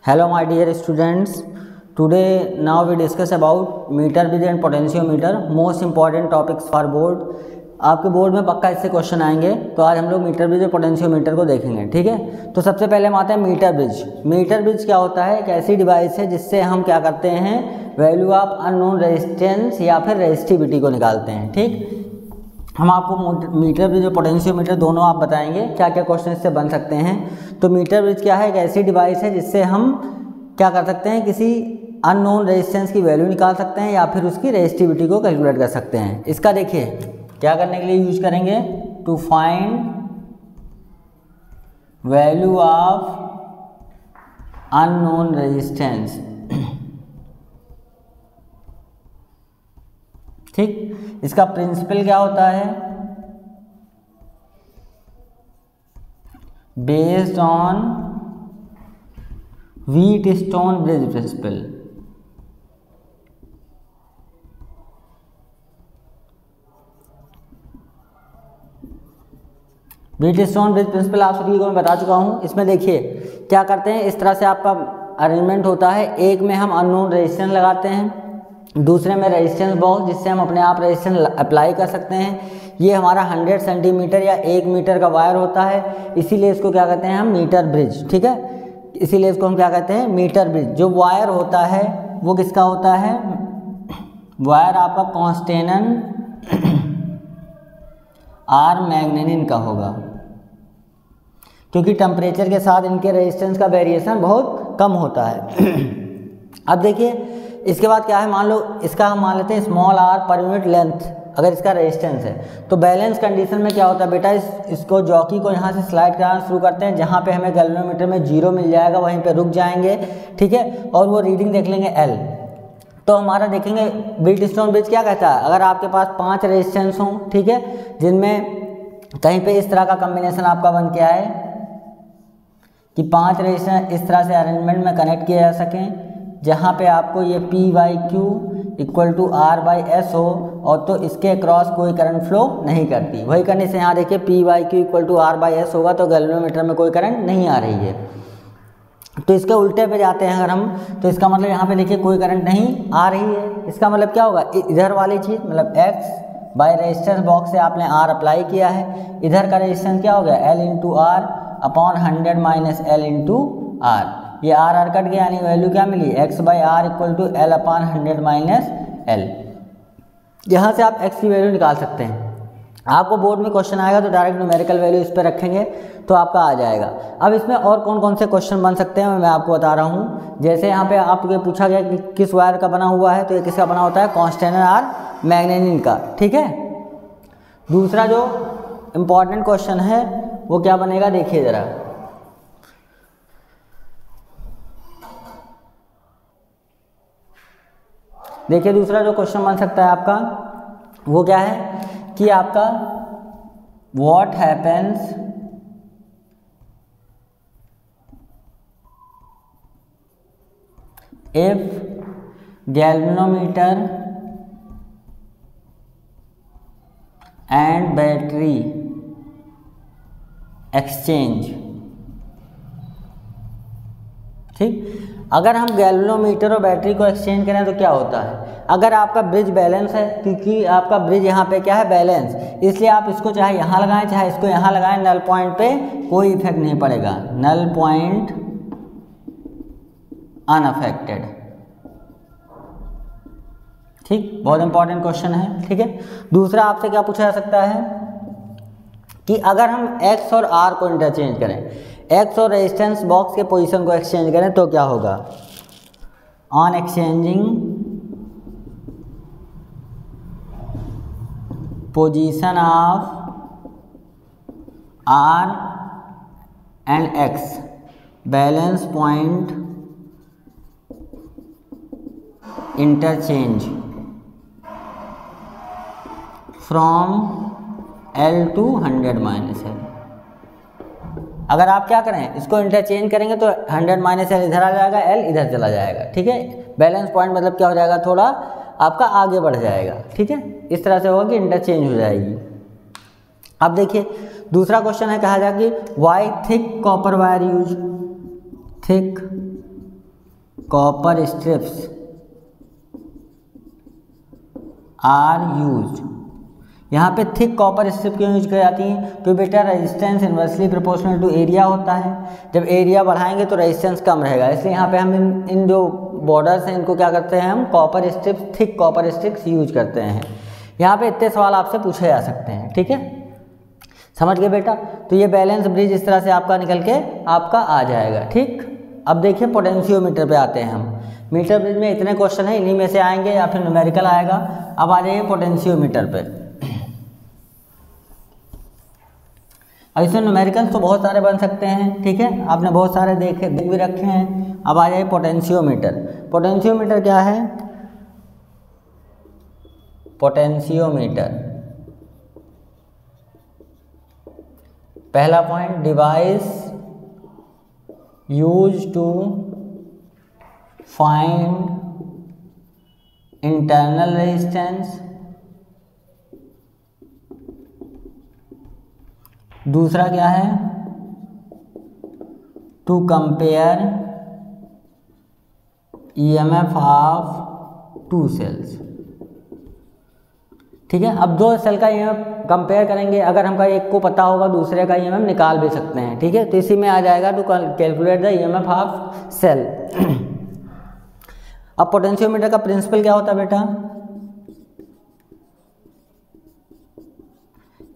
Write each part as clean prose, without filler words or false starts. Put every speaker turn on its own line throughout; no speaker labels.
Hello my dear students, today now we discuss about meter bridge and potentiometer, most important topics for board। आपके board में पक्का इससे question आएंगे, तो आज हम लोग मीटर ब्रिज और पोटेंशियोमीटर को देखेंगे। ठीक है, तो सबसे पहले हम आते हैं मीटर ब्रिज। मीटर ब्रिज क्या होता है? एक ऐसी डिवाइस है जिससे हम क्या करते हैं, वैल्यू ऑफ अननोन रेजिस्टेंस या फिर रेजिस्टिविटी को निकालते हैं। ठीक, हम आपको मीटर ब्रिज और पोटेंशियोमीटर दोनों आप बताएंगे क्या क्या क्वेश्चन इससे बन सकते हैं। तो मीटर ब्रिज क्या है? एक ऐसी डिवाइस है जिससे हम क्या कर सकते हैं, किसी अननोन रेजिस्टेंस की वैल्यू निकाल सकते हैं या फिर उसकी रेजिस्टिविटी को कैलकुलेट कर सकते हैं। इसका देखिए क्या करने के लिए यूज करेंगे, to find value of unknown resistance. ठीक, इसका प्रिंसिपल क्या होता है? Based on Wheatstone bridge principle. Wheatstone bridge principle आप सभी को मैं बता चुका हूं। इसमें देखिए क्या करते हैं, इस तरह से आपका अरेंजमेंट होता है। एक में हम अननोन रेजिस्टेंस लगाते हैं, दूसरे में रेजिस्टेंस बॉक्स जिससे हम अपने आप रेजिस्टेंस अप्लाई कर सकते हैं। ये हमारा 100 सेंटीमीटर या 1 मीटर का वायर होता है, इसीलिए इसको क्या कहते हैं हम, मीटर ब्रिज। ठीक है, इसीलिए इसको हम क्या कहते हैं, मीटर ब्रिज। जो वायर होता है वो किसका होता है? वायर आपका कॉन्स्टेनन आर मैग्नेनिन का होगा, क्योंकि टेम्परेचर के साथ इनके रेजिस्टेंस का वेरिएशन बहुत कम होता है। अब देखिए इसके बाद क्या है, मान लो इसका हम मान लेते हैं small R per unit length. अगर इसका रेजिस्टेंस है तो बैलेंस कंडीशन में क्या होता है बेटा, इसको जॉकी को यहाँ से स्लाइड कराना शुरू करते हैं। जहाँ पे हमें गैल्वेनोमीटर में 0 मिल जाएगा वहीं पे रुक जाएंगे। ठीक है, और वो रीडिंग देख लेंगे L। तो हमारा देखेंगे व्हीटस्टोन ब्रिज क्या कहता है, अगर आपके पास 5 रेजिस्टेंस हों, ठीक है, जिनमें कहीं पे इस तरह का कम्बिनेशन आपका बन के आए कि 5 रेजिस्टेंस इस तरह से अरेंजमेंट में कनेक्ट किए जा सकें, जहाँ पे आपको ये P/Q इक्वल टू R/S हो, और तो इसके क्रॉस कोई करंट फ्लो नहीं करती। वही करने से यहाँ देखिए P/Q इक्वल टू R/S होगा तो गैल्वेनोमीटर में कोई करंट नहीं आ रही है। तो इसके उल्टे पे जाते हैं अगर हम, तो इसका मतलब यहाँ पे देखिए कोई करंट नहीं आ रही है। इसका मतलब क्या होगा, इधर वाली चीज़ मतलब X बाय रेजिस्टेंस बॉक्स से आपने R अप्लाई किया है, इधर का रेजिस्टेंस क्या हो गया, L into R upon 100 minus L into R. ये R कट गया, यानी वैल्यू क्या मिली, X/R equal to L upon 100 minus L। यहाँ से आप X की वैल्यू निकाल सकते हैं। आपको बोर्ड में क्वेश्चन आएगा तो डायरेक्ट न्यूमेरिकल वैल्यू इस पर रखेंगे तो आपका आ जाएगा। अब इसमें और कौन कौन से क्वेश्चन बन सकते हैं मैं आपको बता रहा हूँ। जैसे यहाँ पे आपको पूछा गया कि किस वायर का बना हुआ है, तो ये किसका बना होता है, कॉन्स्टेनन आर मैग्नेनिन का। ठीक है, दूसरा जो इम्पॉर्टेंट क्वेश्चन है वो क्या बनेगा, देखिए ज़रा। देखिए दूसरा जो क्वेश्चन बन सकता है आपका वो क्या है कि आपका what happens if galvanometer and battery exchange. ठीक, अगर हम गैल्वेनोमीटर और बैटरी को एक्सचेंज करें तो क्या होता है, अगर आपका ब्रिज बैलेंस है, क्योंकि आपका ब्रिज यहाँ पे क्या है, बैलेंस, इसलिए आप इसको चाहे यहाँ लगाएं चाहे इसको यहाँ लगाएं, नल पॉइंट पे कोई इफेक्ट नहीं पड़ेगा, नल पॉइंट अनअफेक्टेड। ठीक, बहुत इंपॉर्टेंट क्वेश्चन है। ठीक है, दूसरा आपसे क्या पूछा जा सकता है कि अगर हम X और R को इंटरचेंज करें, X और रेजिस्टेंस बॉक्स के पोजीशन को एक्सचेंज करें तो क्या होगा, on exchanging position of R and X, balance point interchange from L to 100 minus L। अगर आप क्या करें, इसको इंटरचेंज करेंगे तो 100 माइनस L इधर आ जाएगा, L इधर चला जाएगा। ठीक है, बैलेंस पॉइंट मतलब क्या हो जाएगा, थोड़ा आपका आगे बढ़ जाएगा। ठीक है, इस तरह से होगा कि इंटरचेंज हो जाएगी। अब देखिए दूसरा क्वेश्चन है, कहा जाए कि why thick copper wire use, thick copper strips are used. यहाँ पे थिक कॉपर स्ट्रिप क्यों यूज की जाती हैं? क्योंकि बेटा resistance inversely proportional to area होता है, जब एरिया बढ़ाएंगे तो रेजिस्टेंस कम रहेगा, इसलिए यहाँ पे हम इन जो बॉर्डर्स हैं इनको क्या करते हैं, हम copper strips, thick copper strips use करते हैं। यहाँ पे इतने सवाल आपसे पूछे जा सकते हैं, ठीक है, समझ गए बेटा। तो ये बैलेंस ब्रिज इस तरह से आपका निकल के आपका आ जाएगा, ठीक। अब देखिए पोटेंशियोमीटर पे आते हैं हम। मीटर ब्रिज में इतने क्वेश्चन हैं, इन्हीं में से आएंगे या फिर न्यूमेरिकल आएगा। अब आ जाइए पोटेंशियोमीटर पे। अब इसमें न्यूमेरिकल तो बहुत सारे बन सकते हैं, ठीक है, आपने बहुत सारे देख भी रखे हैं। अब आ जाइए पोटेंशियोमीटर। पोटेंशियोमीटर क्या है? पोटेंशियोमीटर, पहला point, device use to find internal resistance. दूसरा क्या है? To compare EMF of two cells, ठीक है। अब दो सेल का ईएमएफ कंपेयर करेंगे, अगर हमका एक को पता होगा दूसरे का ईएमएफ निकाल भी सकते हैं, ठीक है। तो इसी में आ जाएगा to calculate the EMF of cell. अब पोटेंशियोमीटर का प्रिंसिपल क्या होता है बेटा?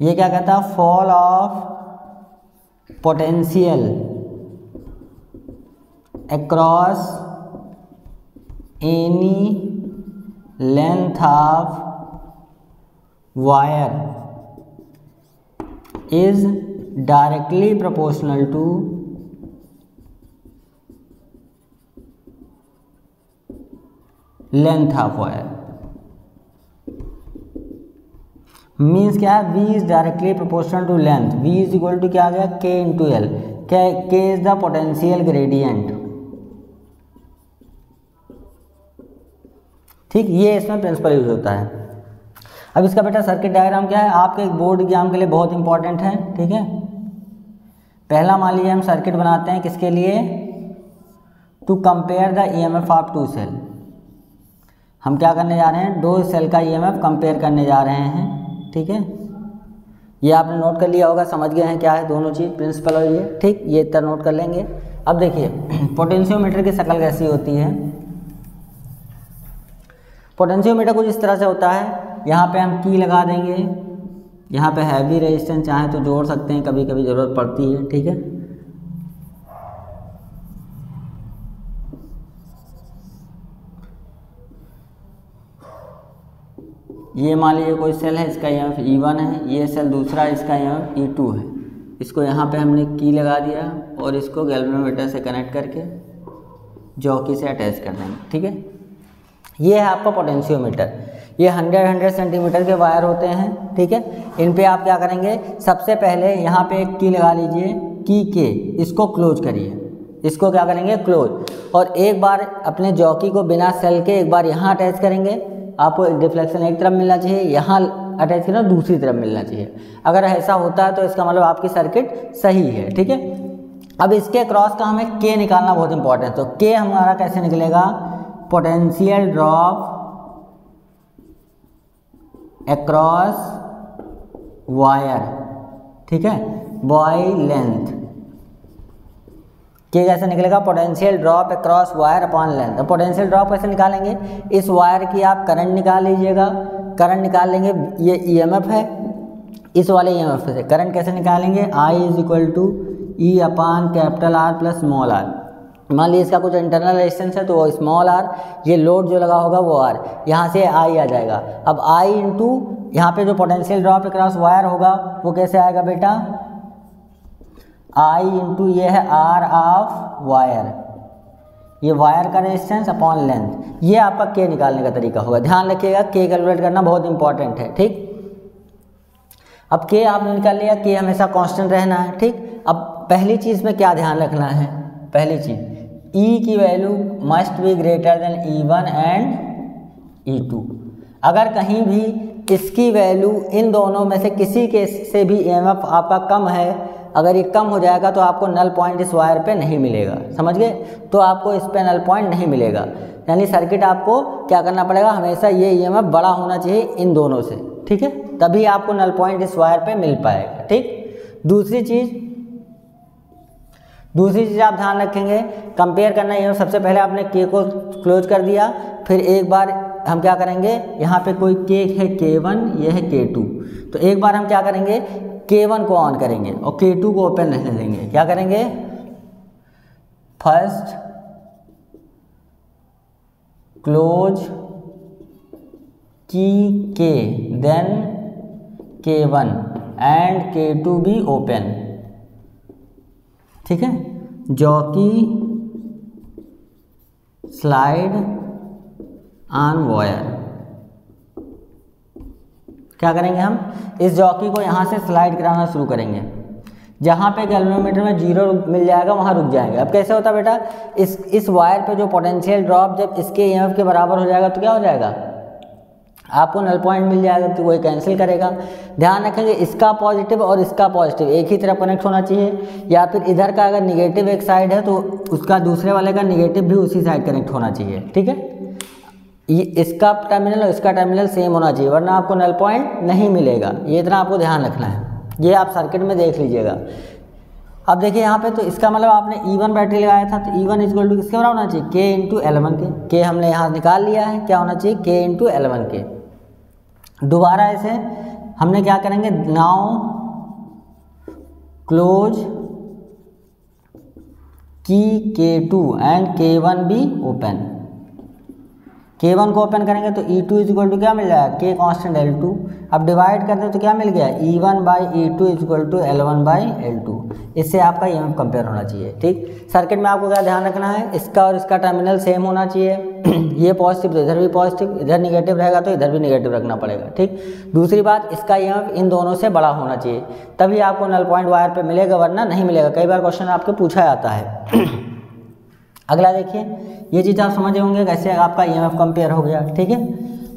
ये क्या कहता है? Fall of potential across any length of wire is directly proportional to length of wire। Means क्या है? V is directly proportional to length। V is equal to क्या आ गया? K into L। K is the potential gradient, ठीक। ये इसमें principal use होता है। अब इसका बेटा सर्किट डायग्राम क्या है? आपके एक बोर्ड एग्जाम के लिए बहुत इंपॉर्टेंट है, ठीक है। पहला मान लीजिए हम सर्किट बनाते हैं, किसके लिए? To compare the EMF of two cell. हम क्या करने जा रहे हैं? दो सेल का ईएमएफ कंपेयर करने जा रहे हैं, ठीक है। ये आपने नोट कर लिया होगा, समझ गए हैं क्या है दोनों चीज़, प्रिंसिपल और ये, ठीक। ये इतना नोट कर लेंगे। अब देखिए पोटेंशियोमीटर की शक्ल कैसी होती है। पोटेंशियोमीटर कुछ इस तरह से होता है। यहाँ पे हम की लगा देंगे, यहाँ पे हैवी रेजिस्टेंस चाहे तो जोड़ सकते हैं, कभी कभी ज़रूरत पड़ती है, ठीक है। ये मान लीजिए कोई सेल है, इसका ईएमएफ E1 है, ये सेल दूसरा, इसका ईएमएफ E2 है। इसको यहाँ पे हमने की लगा दिया और इसको गैल्वेनोमीटर से कनेक्ट करके जॉकी से अटैच कर देंगे, ठीक है। ये है आपका पोटेंशियोमीटर। ये 100 सेंटीमीटर के वायर होते हैं, ठीक है। इन पे आप क्या करेंगे? सबसे पहले यहाँ पे एक की लगा लीजिए, की के इसको क्लोज करिए, इसको क्या करेंगे? क्लोज। और एक बार अपने जॉकी को बिना सेल के एक बार यहाँ अटैच करेंगे। आपको डिफ्लेक्शन एक तरफ मिलना चाहिए, यहाँ अटैच करना दूसरी तरफ मिलना चाहिए। अगर ऐसा होता है तो इसका मतलब आपकी सर्किट सही है, ठीक है। अब इसके क्रॉस का हमें के निकालना बहुत इंपॉर्टेंट है। तो के हमारा कैसे निकलेगा? पोटेंशियल ड्रॉप अक्रॉस वायर, ठीक है, बाय लेंथ। के कैसे निकलेगा? Potential drop across wire upon length. अब पोटेंशियल ड्रॉप कैसे निकालेंगे? इस वायर की आप करंट निकाल लीजिएगा, करंट निकाल लेंगे। ये ईएमएफ है, इस वाले ईएमएफ से करंट कैसे निकालेंगे? I is equal to E upon capital R plus small R. मान लीजिए इसका कुछ इंटरनल रेजिस्टेंस है तो वो स्मॉल आर, ये लोड जो लगा होगा वो आर, यहाँ से आई आ जाएगा। अब आई इंटू यहाँ पे जो पोटेंशियल ड्रॉप अक्रॉस वायर होगा वो कैसे आएगा बेटा? आई इंटू ये है आर ऑफ वायर, ये वायर का रेजिस्टेंस अपॉन लेंथ। ये आपका के निकालने का तरीका होगा। ध्यान रखिएगा के कैलकुलेट करना बहुत इंपॉर्टेंट है, ठीक। अब के आपने निकाल लिया, के हमेशा कांस्टेंट रहना है, ठीक। अब पहली चीज़ में क्या ध्यान रखना है? पहली चीज़ E की value must be greater than E1 and E2। अगर कहीं भी इसकी वैल्यू इन दोनों में से किसी के से भी EMF आपका कम है, अगर ये कम हो जाएगा तो आपको नल पॉइंट इस वायर पे नहीं मिलेगा, समझ गए? तो आपको इस पे नल पॉइंट नहीं मिलेगा, यानी सर्किट आपको क्या करना पड़ेगा, हमेशा ये ईएमएफ बड़ा होना चाहिए इन दोनों से, ठीक है, तभी आपको नल पॉइंट इस वायर पे मिल पाएगा, ठीक। दूसरी चीज़ आप ध्यान रखेंगे, कंपेयर करना है, सबसे पहले आपने के को क्लोज कर दिया, फिर एक बार हम क्या करेंगे, यहाँ पे कोई के है K1, ये है K2, तो एक बार हम क्या करेंगे, K1 को ऑन करेंगे और K2 को ओपन रहने देंगे। क्या करेंगे, फर्स्ट क्लोज की K, then K1 and K2 भी ओपन, ठीक है। जॉकी स्लाइड ऑन वायर, क्या करेंगे, हम इस जॉकी को यहाँ से स्लाइड कराना शुरू करेंगे, जहाँ पे गैल्वेनोमीटर में 0 मिल जाएगा वहाँ रुक जाएंगे। अब कैसे होता है बेटा, इस वायर पे जो पोटेंशियल ड्रॉप जब इसके ईएमएफ के बराबर हो जाएगा तो क्या हो जाएगा, आपको नल पॉइंट मिल जाएगा, तो वही कैंसिल करेगा। ध्यान रखेंगे इसका पॉजिटिव और इसका पॉजिटिव एक ही तरफ कनेक्ट होना चाहिए, या फिर इधर का अगर निगेटिव एक साइड है तो उसका दूसरे वाले का निगेटिव भी उसी साइड कनेक्ट होना चाहिए, ठीक है। ये इसका टर्मिनल और इसका टर्मिनल सेम होना चाहिए, वरना आपको नल पॉइंट नहीं मिलेगा, ये इतना आपको ध्यान रखना है। ये आप सर्किट में देख लीजिएगा। अब देखिए यहाँ पे, तो इसका मतलब आपने E1 बैटरी लगाया था, तो E1 इक्वल टू किसके बराबर होना चाहिए, K इंटू L1 के। K हमने यहाँ निकाल लिया है, क्या होना चाहिए, K इंटू L1 के। दोबारा ऐसे हमने क्या करेंगे, नाउ क्लोज की K2 एंड K1 भी ओपन। K1 को ओपन करेंगे तो E2 इक्वल टू क्या मिल जाएगा, K कांस्टेंट L2। अब डिवाइड करते तो क्या मिल गया, E1 by E2 equal to L1 by L2। इससे आपका ईएमएफ कंपेयर होना चाहिए, ठीक। सर्किट में आपको क्या ध्यान रखना है, इसका और इसका टर्मिनल सेम होना चाहिए। ये पॉजिटिव तो इधर भी पॉजिटिव, इधर निगेटिव रहेगा तो इधर भी निगेटिव रखना पड़ेगा, ठीक। दूसरी बात, इसका ईएमएफ इन दोनों से बड़ा होना चाहिए, तभी आपको नल पॉइंट वायर पे मिलेगा, वरना नहीं मिलेगा। कई बार क्वेश्चन आपको पूछा जाता है। अगला देखिए, ये चीज़ आप समझे होंगे कैसे आपका ईएमएफ कंपेयर हो गया, ठीक है।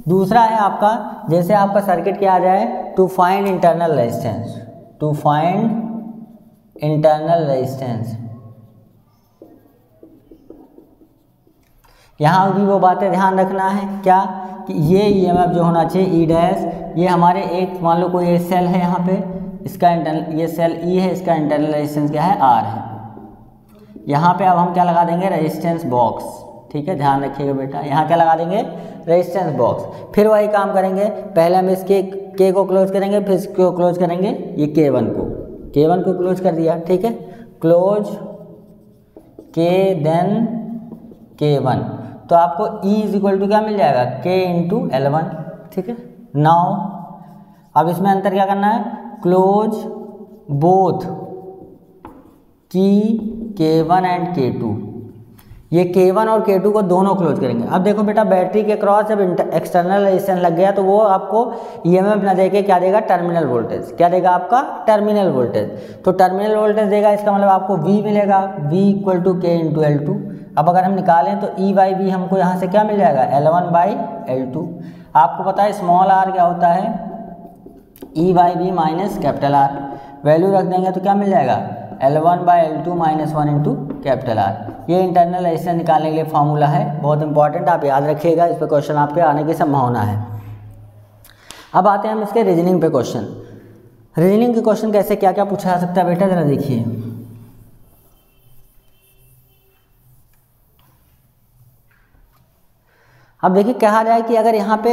दूसरा है आपका, जैसे आपका सर्किट क्या आ जाए, to find internal resistance, to find internal resistance. यहाँ भी वो बातें ध्यान रखना है, क्या कि ये ईएमएफ जो होना चाहिए ई डैश, ये हमारे एक मान लो कोई ये सेल है, यहाँ पे इसका इंटरनल, ये सेल ई है, इसका इंटरनल रेजिस्टेंस क्या है, आर है। यहाँ पे अब हम क्या लगा देंगे, रेजिस्टेंस बॉक्स, ठीक है, ध्यान रखिएगा बेटा, यहाँ क्या लगा देंगे, रेजिस्टेंस बॉक्स। फिर वही काम करेंगे, पहले हम इसके K को क्लोज करेंगे, फिर इसको क्लोज करेंगे, ये K1 को क्लोज कर दिया, ठीक है, क्लोज K देन K1, तो आपको E इज इक्वल टू क्या मिल जाएगा, K इंटू L1, ठीक है। नाउ अब इसमें अंतर क्या करना है, क्लोज बोथ की K1 एंड K2, ये K1 और K2 को दोनों क्लोज करेंगे। अब देखो बेटा, बैटरी के क्रॉस जब एक्सटर्नल रेजिस्टेंस लग गया तो वो आपको ईएमएफ ना देके क्या देगा, टर्मिनल वोल्टेज, क्या देगा आपका, टर्मिनल वोल्टेज। तो टर्मिनल वोल्टेज देगा, इसका मतलब आपको V मिलेगा, V equal to K into L2। अब अगर हम निकालें तो E बाई V हमको यहाँ से क्या मिल जाएगा, L1 बाई L2। आपको पता है स्मॉल r क्या होता है, E by V minus capital R। Value रख देंगे तो क्या मिल जाएगा, L1 by L2 minus 1 into capital R। ये इंटरनल रेजिस्टेंस निकालने के लिए फॉर्मूला है, बहुत इंपॉर्टेंट, आप याद रखिएगा, इस पर क्वेश्चन आपके आने की संभावना है। अब आते हैं हम इसके रीजनिंग पे क्वेश्चन। रीजनिंग के क्वेश्चन कैसे क्या क्या पूछा जा सकता है बेटा, जरा देखिए। अब देखिए कहा जाए कि अगर यहाँ पे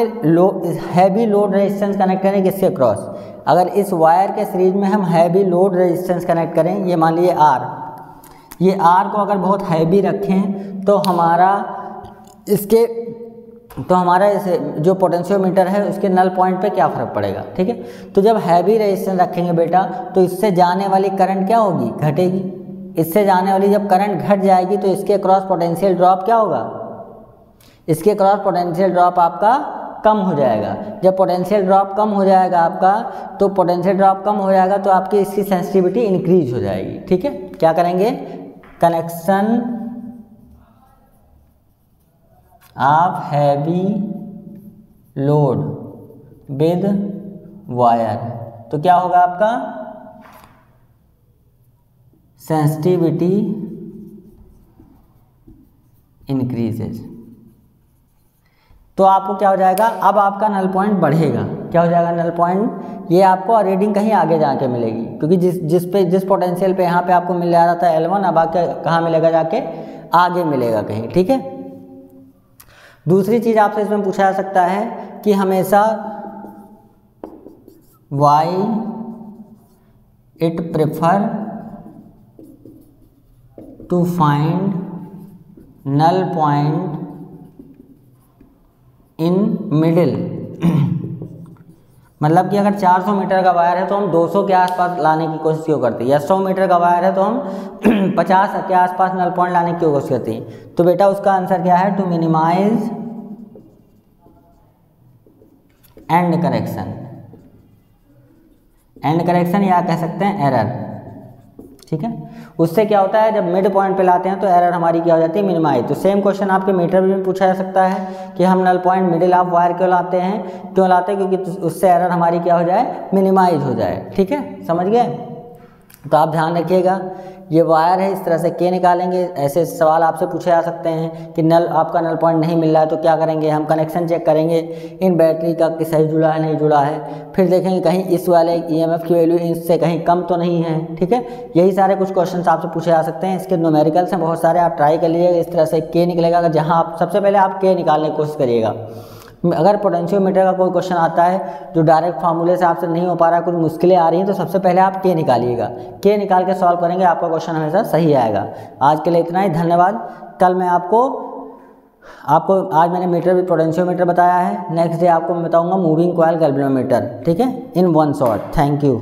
हैवी लोड रेजिस्टेंस कनेक्ट करें किसके क्रॉस, अगर इस वायर के सीरीज में हम हैवी लोड रेजिस्टेंस कनेक्ट करें, ये मान लीजिए R, ये R को अगर बहुत हैवी रखें तो हमारा इसे जो पोटेंशियोमीटर है उसके नल पॉइंट पे क्या फ़र्क पड़ेगा, ठीक है। तो जब हैवी रेजिस्टेंस रखेंगे बेटा तो इससे जाने वाली करंट क्या होगी, घटेगी। इससे जाने वाली जब करंट घट जाएगी तो इसके क्रॉस पोटेंशियल ड्रॉप क्या होगा, इसके क्रॉस पोटेंशियल ड्रॉप आपका कम हो जाएगा। जब पोटेंशियल ड्रॉप कम हो जाएगा आपका, तो पोटेंशियल ड्रॉप कम हो जाएगा तो आपकी इसकी सेंसिटिविटी इंक्रीज हो जाएगी, ठीक है। क्या करेंगे, connection of heavy load with wire, तो क्या होगा आपका, सेंसिटिविटी इंक्रीजेज। तो आपको क्या हो जाएगा, अब आपका नल पॉइंट बढ़ेगा। क्या हो जाएगा, नल पॉइंट ये आपको रीडिंग कहीं आगे जाके मिलेगी, क्योंकि जिस पोटेंशियल पे यहाँ पे आपको मिल रहा था L1, अब आके कहाँ मिलेगा, जाके आगे मिलेगा कहीं। ठीक है। दूसरी चीज़ आपसे इसमें पूछा जा सकता है कि हमेशा why it prefer to find null point in middle. मतलब कि अगर 400 मीटर का वायर है तो हम 200 के आसपास लाने की कोशिश क्यों करते हैं, या 100 मीटर का वायर है तो हम 50 के आसपास नल पॉइंट लाने की कोशिश करते हैं। तो बेटा उसका आंसर क्या है, to minimize end correction. End correction या कह सकते हैं एरर। ठीक है। उससे क्या होता है, जब मिड पॉइंट पे लाते हैं तो एरर हमारी क्या हो जाती है, मिनिमाइज। तो सेम क्वेश्चन आपके मीटर में पूछा जा सकता है कि हम null point middle of wire क्यों लाते हैं, क्योंकि उससे एरर हमारी क्या हो जाए, मिनिमाइज हो जाए। ठीक है, समझ गए। तो आप ध्यान रखिएगा, ये वायर है, इस तरह से के निकालेंगे। ऐसे सवाल आपसे पूछे जा सकते हैं कि आपका नल पॉइंट नहीं मिल रहा है तो क्या करेंगे, हम कनेक्शन चेक करेंगे इन बैटरी का कि सही जुड़ा है नहीं जुड़ा है, फिर देखेंगे कहीं इस वाले EMF की वैल्यू इससे कहीं कम तो नहीं है। ठीक है, यही सारे कुछ क्वेश्चन आपसे पूछे जा सकते हैं। इसके न्यूमेरिकल्स हैं बहुत सारे, आप ट्राई कर लीजिएगा। इस तरह से के निकलेगा, अगर जहाँ आप सबसे पहले आप के निकालने की कोशिश करिएगा। अगर पोटेंशियोमीटर का कोई क्वेश्चन आता है जो डायरेक्ट फार्मूले से आपसे नहीं हो पा रहा है, कुछ मुश्किलें आ रही हैं, तो सबसे पहले आप के निकालिएगा। के निकाल के सॉल्व करेंगे, आपका क्वेश्चन हमेशा सही आएगा। आज के लिए इतना ही, धन्यवाद। कल मैं आपको आज मैंने मीटर विद पोटेंशियोमीटर बताया है, नेक्स्ट डे आपको मैं बताऊंगा मूविंग कॉइल गैल्वेनोमीटर। ठीक है, in one shot. Thank you.